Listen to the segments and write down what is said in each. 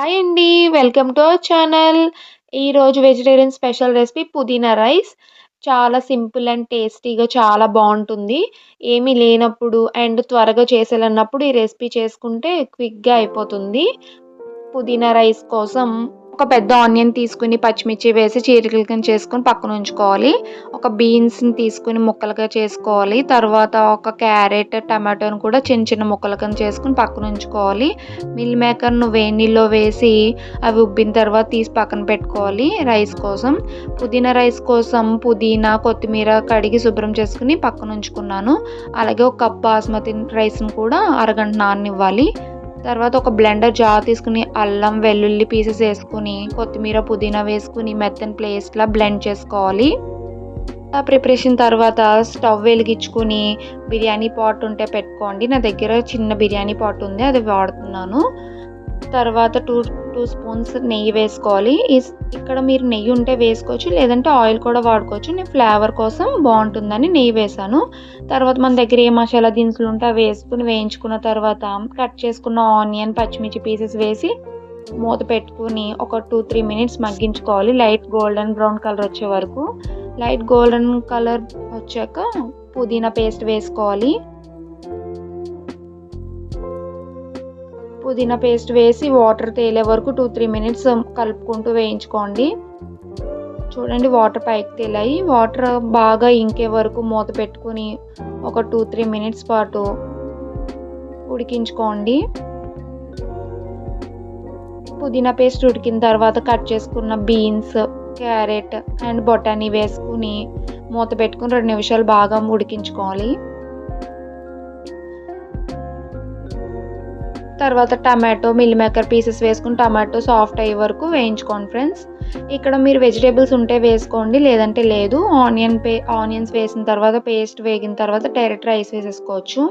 Hi అండి. Welcome to our channel. ఈరోజు vegetarian special recipe పుదీనా రైస్. చాలా సింపుల్ అండ్ టేస్టీగా చాలా బావుంటుంది. ఏమీ లేనప్పుడు అండ్ త్వరగా చేసేయాలన్నప్పుడు ఈ రెసిపీ చేసుకుంటే క్విక్‌గా అయిపోతుంది. పుదీనా రైస్ కోసం ఒక పెద్ద ఆనియన్ తీసుకొని పచ్చిమిర్చి వేసి చీలికల కింద చేసుకొని పక్కన ఉంచుకోవాలి. ఒక బీన్స్‌ని తీసుకొని ముక్కలుగా చేసుకోవాలి. తర్వాత ఒక క్యారెట్, టమాటోని కూడా చిన్న చిన్న ముక్కల కింద చేసుకొని పక్కన ఉంచుకోవాలి. మిల్ మేకర్‌ను వేడి నీళ్ళలో వేసి అవి ఉబ్బిన తర్వాత తీసి పక్కన పెట్టుకోవాలి రైస్ కోసం. పుదీనా రైస్ కోసం పుదీనా, కొత్తిమీర కడిగి శుభ్రం చేసుకొని పక్కన ఉంచుకున్నాను. అలాగే ఒక కప్ బాస్మతి రైస్‌ని కూడా అరగంట నాననివ్వాలి. తర్వాత ఒక బ్లెండర్ జార్ తీసుకొని అల్లం, వెల్లుల్లి పీసెస్ ఏసుకొని, కొత్తిమీర, పుదీనా వేసుకొని మెత్తని పేస్ట్‌లా బ్లెండ్ చేసుకోవాలి. ఆ ప్రిపరేషన్ తర్వాత స్టవ్ వెలిగించుకొని బిర్యానీ పాట్ ఉంటే పెట్టుకోండి. నా దగ్గర చిన్న బిర్యానీ పాట్ ఉంది. అది వాడుతున్నాను. తర్వాత 2 స్పూన్స్ నెయ్యి వేసుకోవాలి. ఇక్కడ మీరు నెయ్యి ఉంటే వేసుకోవచ్చు. లేదంటే ఆయిల్ కూడా వాడుకోవచ్చు. నేను ఫ్లేవర్ కోసం బావుంటుందని నెయ్యి వేశాను. తర్వాత మన దగ్గర ఏ మసాలా దినుసులు ఉంటే అవి వేసుకొని వేయించుకున్న తర్వాత కట్ చేసుకున్న ఆనియన్, పచ్చిమిర్చి పీసెస్ వేసి మూత పెట్టుకొని ఒక 2, 3 మినిట్స్ మగ్గించుకోవాలి. లైట్ గోల్డెన్ బ్రౌన్ కలర్ వచ్చే వరకు. లైట్ గోల్డెన్ కలర్ వచ్చాక పుదీనా పేస్ట్ వేసుకోవాలి. పుదీనా పేస్ట్ వేసి వాటర్ తేలే వరకు 2, 3 మినిట్స్ కలుపుకుంటూ వేయించుకోండి. చూడండి వాటర్ పైకి తేలాయి. వాటర్ బాగా ఇంకే వరకు మూత పెట్టుకొని ఒక 2, 3 మినిట్స్ పాటు ఉడికించుకోండి. పుదీనా పేస్ట్ ఉడికిన తర్వాత కట్ చేసుకున్న బీన్స్, క్యారెట్ అండ్ బఠానీ వేసుకొని మూత పెట్టుకొని 2 నిమిషాలు బాగా ఉడికించుకోవాలి. తర్వాత టమాటో, మిల్ మేకర్ పీసెస్ వేసుకొని టమాటో సాఫ్ట్ అయ్యే వరకు వేయించుకోండి ఫ్రెండ్స్. ఇక్కడ మీరు వెజిటబుల్స్ ఉంటే వేసుకోండి. లేదంటే లేదు. ఆనియన్స్ వేసిన తర్వాత పేస్ట్ వేగిన తర్వాత డైరెక్ట్ రైస్ వేసేసుకోవచ్చు.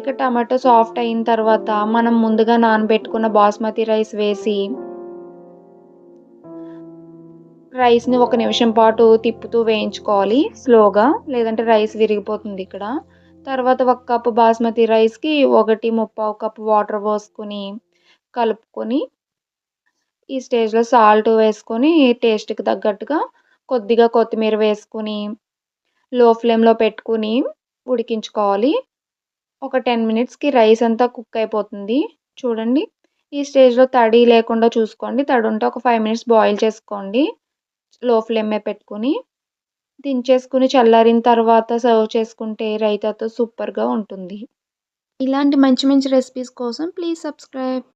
ఇక టమాటో సాఫ్ట్ అయిన తర్వాత మనం ముందుగా నానబెట్టుకున్న బాస్మతి రైస్ వేసి రైస్‌ని ఒక నిమిషం పాటు తిప్పుతూ వేయించుకోవాలి స్లోగా. లేదంటే రైస్ విరిగిపోతుంది ఇక్కడ. తర్వాత ఒక కప్పు బాస్మతి రైస్‌కి 1 కప్పు వాటర్ పోసుకొని కలుపుకొని ఈ స్టేజ్‌లో సాల్ట్ వేసుకొని టేస్ట్‌కి తగ్గట్టుగా కొద్దిగా కొత్తిమీర వేసుకొని లో ఫ్లేమ్‌లో పెట్టుకొని ఉడికించుకోవాలి. ఒక 10 మినిట్స్‌కి రైస్ అంతా కుక్ అయిపోతుంది. చూడండి. ఈ స్టేజ్‌లో తడి లేకుండా చూసుకోండి. తడి ఉంటే ఒక 5 మినిట్స్ బాయిల్ చేసుకోండి. లో ఫ్లేమే పెట్టుకొని. దించేసుకొని చల్లారిన తర్వాత సర్వ్ చేసుకుంటే రైతాతో సూపర్‌గా ఉంటుంది. ఇలాంటి మంచి మంచి రెసిపీస్ కోసం ప్లీజ్ సబ్స్క్రైబ్.